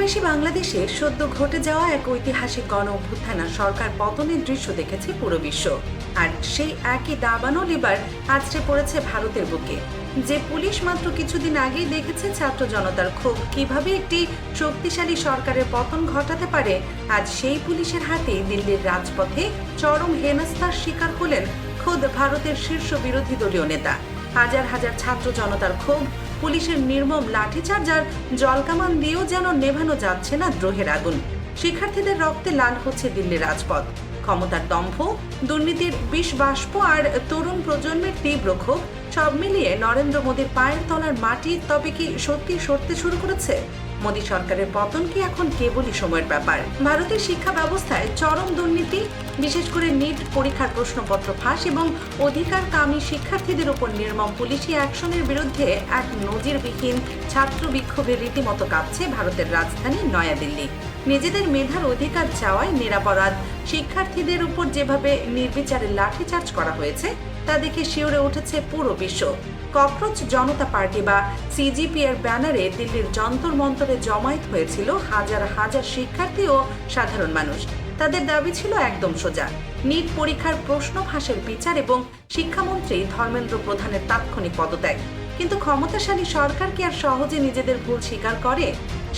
প্রতিবেশী বাংলাদেশে সদ্য ঘটে যাওয়া এক ঐতিহাসিক গণ অভ্যুত্থান আর সরকার পতনের দৃশ্য দেখেছে পুরো বিশ্ব। আর সেই একই দাবানল এবার আছড়ে পড়েছে ভারতের বুকে। যে পুলিশ মাত্র কিছুদিন আগেই দেখেছে ছাত্র জনতার ক্ষোভ কিভাবে একটি শক্তিশালী সরকারের পতন ঘটাতে পারে, আজ সেই পুলিশের হাতেই দিল্লির রাজপথে চরম হেনস্থার শিকার হলেন খোদ ভারতের শীর্ষ বিরোধী দলীয় নেতা। হাজার হাজার ছাত্র জনতার ক্ষোভ, পুলিশের নির্মম লাঠিচার্জ আর জলকামান দিয়েও যেন নেভানো যাচ্ছে না দ্রোহের আগুন। শিক্ষার্থীদের রক্তে লাল হচ্ছে দিল্লির রাজপথ। ক্ষমতার দম্ভ, দুর্নীতির বিষ বাষ্প আর তরুণ প্রজন্মের তীব্র ক্ষোভ সব মিলিয়ে নরেন্দ্র মোদীর পায়ের তলার মাটি তবে কি সত্যি সরতে শুরু করেছে? মোদী সরকারের পতন কি এখন কেবলই সময়ের ব্যাপার? ভারতের শিক্ষা ব্যবস্থায় চরম দুর্নীতি, বিশেষ করে নিট পরীক্ষার প্রশ্নপত্র ফাঁস এবং অধিকারকামী শিক্ষার্থীদের উপর নির্মম পুলিশি অ্যাকশনের বিরুদ্ধে এক নজিরবিহীন ছাত্র বিক্ষোভের রীতিমতো কাঁপছে ভারতের রাজধানী নয়াদিল্লি। নিজেদের মেধার অধিকার চাওয়ায় নিরাপরাধ শিক্ষার্থীদের উপর যেভাবে নির্বিচারে লাঠিচার্জ করা হয়েছে তা দেখে শিউরে উঠেছে পুরো বিশ্ব। ককরোচ জনতা পার্টি বা সিজিপি এর ব্যানারে দিল্লির যন্তর মন্তরে জমায়েত হয়েছিল হাজার হাজার শিক্ষার্থী ও সাধারণ মানুষ। তাদের দাবি ছিল একদম সোজা, নিট পরীক্ষার প্রশ্ন ফাঁসের বিচার এবং শিক্ষামন্ত্রী ধর্মেন্দ্র প্রধানের তাৎক্ষণিক পদত্যাগ। কিন্তু ক্ষমতাশালী সরকার কি আর সহজে নিজেদের ভুল স্বীকার করে?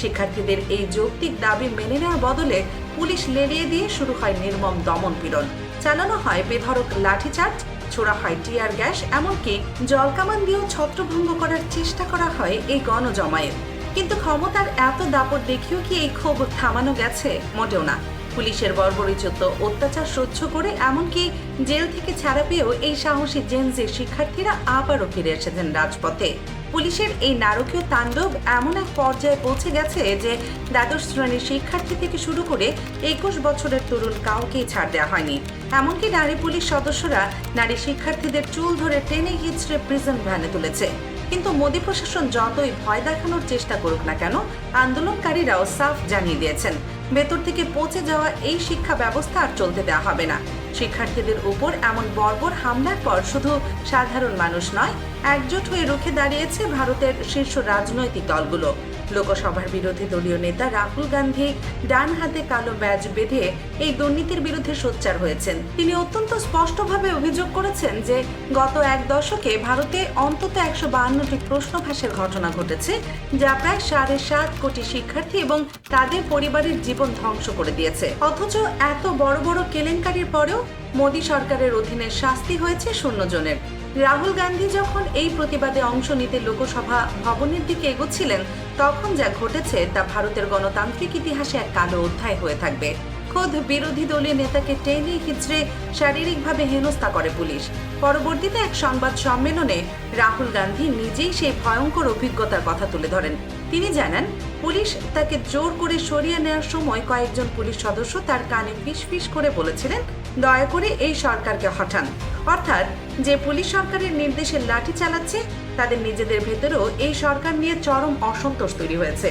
শিক্ষার্থীদের এই যৌক্তিক দাবি মেনে নেওয়ার বদলে পুলিশ লেলিয়ে দিয়ে শুরু হয় নির্মম দমন পীড়ন। চালানো হয় বেধড়ক লাঠিচার্জ, ছোড়া হয় টিয়ার গ্যাস, এমনকি জলকামান দিয়েও ছত্রভঙ্গ করার চেষ্টা করা হয় এই গণজমায়েত। কিন্তু ক্ষমতার এত দাপট দেখিও কি এই ক্ষোভ থামানো গেছে? মোটেও না। পুলিশের বর্বরোচিত অত্যাচার সহ্য করে এমনকি জেল থেকে ছাড়া পেয়েও এই সাহসী জেনজি শিক্ষার্থীরা আবারও ফিরে এসেছেন রাজপথে। পুলিশের এই নারকীয় তাণ্ডব এমন এক পর্যায়ে পৌঁছে গেছে যে দ্বাদশ শ্রেণীর শিক্ষার্থী থেকে শুরু করে 21 বছরের তরুণ কাউকেই ছাড় দেওয়া হয়নি। এমনকি নারী পুলিশ সদস্যরা নারী শিক্ষার্থীদের চুল ধরে টেনে হিচড়ে প্রিজন ভ্যানে তুলেছে। কিন্তু মোদী প্রশাসন যতই ভয় দেখানোর চেষ্টা করুক না কেন, আন্দোলনকারীরাও সাফ জানিয়ে দিয়েছেন ভেতর থেকে পচে যাওয়া এই শিক্ষা ব্যবস্থা আর চলতে দেওয়া হবে না। শিক্ষার্থীদের উপর এমন বর্বর হামলার পর শুধু সাধারণ মানুষ নয়, একজোট হয়ে রুখে দাঁড়িয়েছে ভারতের শীর্ষ রাজনৈতিক দলগুলো। লোকসভার বিরোধী দলীয় নেতা রাহুল গান্ধী ডান হাতে কালো ব্যাজ বেঁধে এই দুর্নীতির বিরুদ্ধে সোচ্চার হয়েছেন। তিনি অত্যন্ত স্পষ্টভাবে অভিযোগ করেছেন যে গত এক দশকে ভারতে অন্তত 152টি প্রশ্ন ফাঁসের ঘটনা ঘটেছে, যা প্রায় 7.5 কোটি শিক্ষার্থী এবং তাদের পরিবারের জীবন ধ্বংস করে দিয়েছে। অথচ এত বড় বড় কেলেঙ্কারির পরেও মোদী সরকারের অধীনে শাস্তি হয়েছে 0 জনের। রাহুল গান্ধী যখন এই প্রতিবাদে অংশ নিতে লোকসভা ভবনের দিকে এগোচ্ছিলেন, তখন যা ঘটেছে তা ভারতের গণতান্ত্রিক ইতিহাসে এক কালো অধ্যায় হয়ে থাকবে। খোদ বিরোধী দলীয় নেতাকে টেনে হিচড়ে শারীরিকভাবে হেনস্থা করে পুলিশ। পরবর্তীতে এক সংবাদ সম্মেলনে রাহুল গান্ধী নিজেই সেই ভয়ঙ্কর অভিজ্ঞতার কথা তুলে ধরেন। তিনি জানান, পুলিশ তাকে জোর করে সরিয়ে নেওয়ার সময় কয়েকজন পুলিশ সদস্য তার কানে ফিসফিস করে বলেছিলেন, দয়া করে এই সরকারকে হটান। অর্থাৎ যে পুলিশ সরকারের নির্দেশে লাঠি চালাচ্ছে তাদের নিজেদের ভেতরেও এই সরকার নিয়ে চরম অসন্তোষ তৈরি হয়েছে।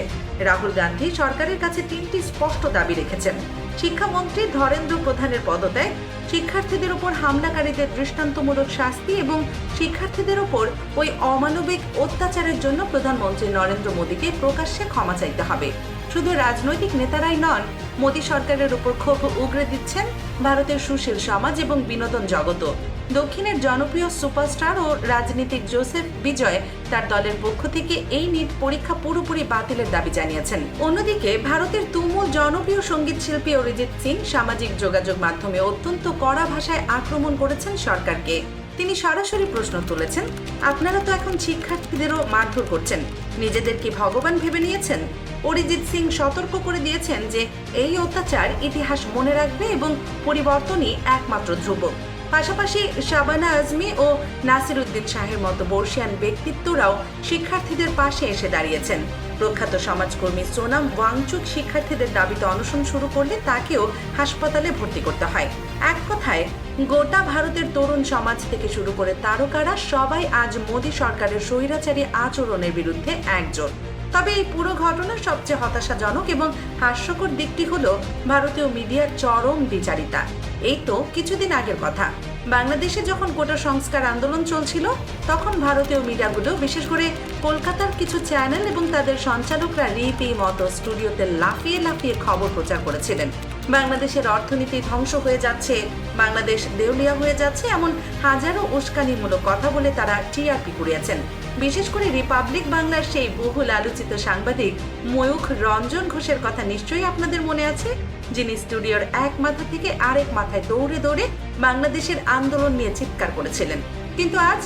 রাহুল গান্ধী সরকারের কাছে 3টি স্পষ্ট দাবি রেখেছেন: শিক্ষামন্ত্রী ধর্মেন্দ্র প্রধানের পদত্যাগ, শিক্ষার্থীদের উপর হামলাকারীদের দৃষ্টান্তমূলক শাস্তি এবং শিক্ষার্থীদের উপর ওই অমানবিক অত্যাচারের জন্য প্রধানমন্ত্রী নরেন্দ্র মোদীকে প্রকাশ্যে ক্ষমা চাইতে হবে। শুধু রাজনৈতিক নেতারাই নন, মোদী সরকারের উপর ক্ষোভ উগরে দিচ্ছেন ভারতের সুশীল সমাজ এবং বিনোদন জগতও। দক্ষিণের জনপ্রিয় সুপারস্টার ও রাজনীতিক জোসেফ বিজয় তার দলের পক্ষ থেকে এই নিট পরীক্ষা পুরোপুরি বাতিলের দাবি জানিয়েছেন। অন্যদিকে ভারতের তুমুল জনপ্রিয় সঙ্গীত শিল্পী অরিজিৎ সিং সামাজিক যোগাযোগ মাধ্যমে অত্যন্ত কড়া ভাষায় আক্রমণ করেছেন সরকারকে। তিনি সরাসরি প্রশ্ন তুলেছেন, আপনারা তো এখন শিক্ষার্থীদেরও মারধর করছেন, নিজেদের কি ভগবান ভেবে নিয়েছেন? অরিজিৎ সিং সতর্ক করে দিয়েছেন যে এই অত্যাচার ইতিহাস মনে রাখবে এবং পরিবর্তনই একমাত্র ধ্রুব। পাশাপাশি শাবানা আজমি ও নাসিরুদ্দিন শাহের মতো বর্ষিয়ান ব্যক্তিত্বরাও শিক্ষার্থীদের পাশে এসে দাঁড়িয়েছেন। প্রখ্যাত সমাজকর্মী সোনাম ওয়াংচুক শিক্ষার্থীদের দাবিতে অনশন শুরু করলে তাকেও হাসপাতালে ভর্তি করতে হয়। এক কথায় গোটা ভারতের তরুণ সমাজ থেকে শুরু করে তারকারা সবাই আজ মোদী সরকারের স্বৈরাচারী আচরণের বিরুদ্ধে একজোট। তবে এই পুরো ঘটনার সবচেয়ে হতাশাজনক এবং হাস্যকর দিকটি হলো ভারতীয় মিডিয়ার চরম দ্বিচারিতা। এই তো কিছুদিন আগের কথা, বাংলাদেশে যখন কোটা সংস্কার আন্দোলন চলছিল তখন ভারতীয় মিডিয়াগুলো, বিশেষ করে কলকাতার কিছু চ্যানেল এবং তাদের সঞ্চালকরা রীতিমতো স্টুডিওতে লাফিয়ে লাফিয়ে খবর প্রচার করেছিলেন। বাংলাদেশের অর্থনীতি ধ্বংস হয়ে যাচ্ছে, বাংলাদেশ দেউলিয়া হয়ে যাচ্ছে, এমন হাজারো উস্কানিমূলক কথা বলে তারা টিআরপি কুড়িয়েছেন। বিশেষ করে রিপাবলিক বাংলার সেই বহুল আলোচিত সাংবাদিক ময়ূখ রঞ্জন ঘোষের কথা নিশ্চয়ই আপনাদের মনে আছে, যিনি স্টুডিওর এক মাথা থেকে আরেক মাথায় দৌড়ে দৌড়ে বাংলাদেশের আন্দোলন নিয়ে চিৎকার করেছিলেন। কিন্তু আজ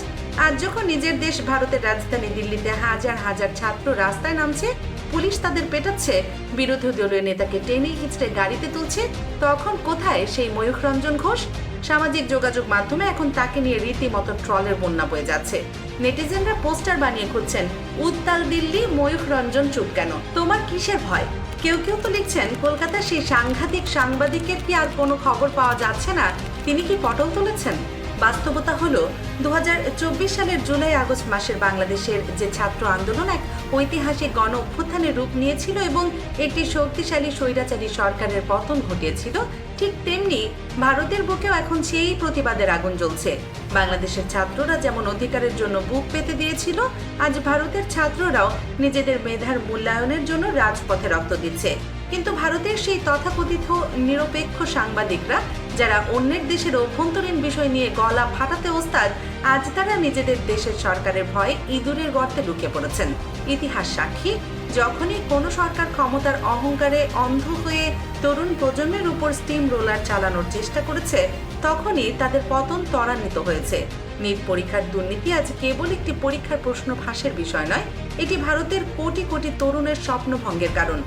যখন নিজের দেশ ভারতের রাজধানী দিল্লিতে হাজার হাজার ছাত্র রাস্তায় নামছে, পুলিশ তাদের পেটাচ্ছে, বিরোধী দলীয় নেতাকে টেনে হিঁচড়ে গাড়িতে তুলছে, তখন কোথায় সেই ময়ূখ রঞ্জন ঘোষ? সামাজিক যোগাযোগ মাধ্যমে এখন তাকে নিয়ে রীতিমতো ট্রলের বন্যা বয়ে যাচ্ছে। নেটিজেনরা পোস্টার বানিয়ে খুঁজছেন, উত্তাল দিল্লি, ময়ূখ রঞ্জন চুপ কেন, তোমার কিসের ভয়? কেউ কেউ তো লিখছেন, কলকাতার সেই সাংঘাতিক সাংবাদিকের কি আর কোনো খবর পাওয়া যাচ্ছে না? তিনি কি পটল তুলেছেন? বাস্তবতা হলো 2024 সালের জুলাই আগস্ট মাসের বাংলাদেশের যে ছাত্র আন্দোলন এক ঐতিহাসিক গণ অভ্যুত্থানের রূপ নিয়েছিল এবং একটি শক্তিশালী স্বৈরাচারী সরকারের পতন ঘটিয়েছিল, ঠিক তেমনি ভারতের বুকেও এখন সেই প্রতিবাদের আগুন জ্বলছে। বাংলাদেশের ছাত্ররা যেমন অধিকারের জন্য বুক পেতে দিয়েছিল, আজ ভারতের ছাত্ররাও নিজেদের মেধার মূল্যায়নের জন্য রাজপথে রক্ত দিচ্ছে। কিন্তু ভারতের সেই তথাকথিত নিরপেক্ষ সাংবাদিকরা, যারা অন্যের দেশের অভ্যন্তরীণ বিষয় নিয়ে গলা ফাটাতে ওস্তাদ, আজ তারা নিজেদের দেশের সরকারের ভয়ে ইঁদুরের গর্তে ঢুকে পড়েছেন। ইতিহাস সাক্ষী, যখনই কোনো সরকার ক্ষমতার অহংকারে অন্ধ হয়ে তরুণ প্রজন্মের উপর স্টিম রোলার চালানোর চেষ্টা করেছে, তখনই তাদের পতন ত্বরান্বিত হয়েছে। নিট পরীক্ষার দুর্নীতি আজ কেবল একটি পরীক্ষার প্রশ্ন ফাঁসের বিষয় নয়, এটি ভারতের কোটি কোটি তরুণের স্বপ্নভঙ্গের কারণ।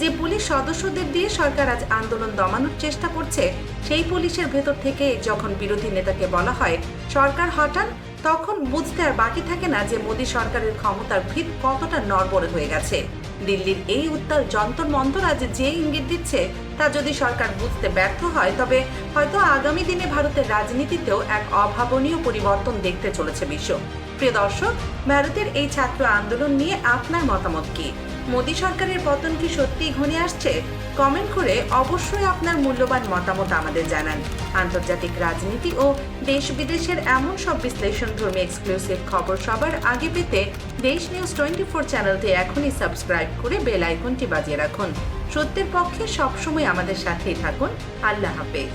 যে পুলিশ সদস্যদের দিয়ে সরকার আজ আন্দোলন দমানোর চেষ্টা করছে, সেই পুলিশের ভেতর থেকে যখন বিরোধী নেতাকে বলা হয় সরকার হটান, তখন বুঝতে আর বাকি থাকে না যে মোদী সরকারের ক্ষমতার ভিত কতটা নড়বড়ে হয়ে গেছে। দিল্লির এই উত্তাল যন্তর মন্তর আজ যে ইঙ্গিত দিচ্ছে, তা যদি সরকার বুঝতে ব্যর্থ হয়, তবে হয়তো আগামী দিনে ভারতের রাজনীতিতেও এক অভাবনীয় পরিবর্তন দেখতে চলেছে বিশ্ব। প্রিয় দর্শক, ভারতের এই ছাত্র আন্দোলন নিয়ে আপনার মতামত কি? মোদী সরকারের পতন কি সত্যিই ঘনিয়ে আসছে? কমেন্ট করে অবশ্যই আপনার মূল্যবান মতামত আমাদের জানান। আন্তর্জাতিক রাজনীতি ও দেশ বিদেশের এমন সব বিশ্লেষণধর্মী এক্সক্লুসিভ খবর সবার আগে পেতে দেশ নিউজ 24 চ্যানেলটি এখনই সাবস্ক্রাইব করে বেল আইকনটি বাজিয়ে রাখুন। সত্যের পক্ষে সবসময় আমাদের সাথেই থাকুন। আল্লাহ হাফেজ।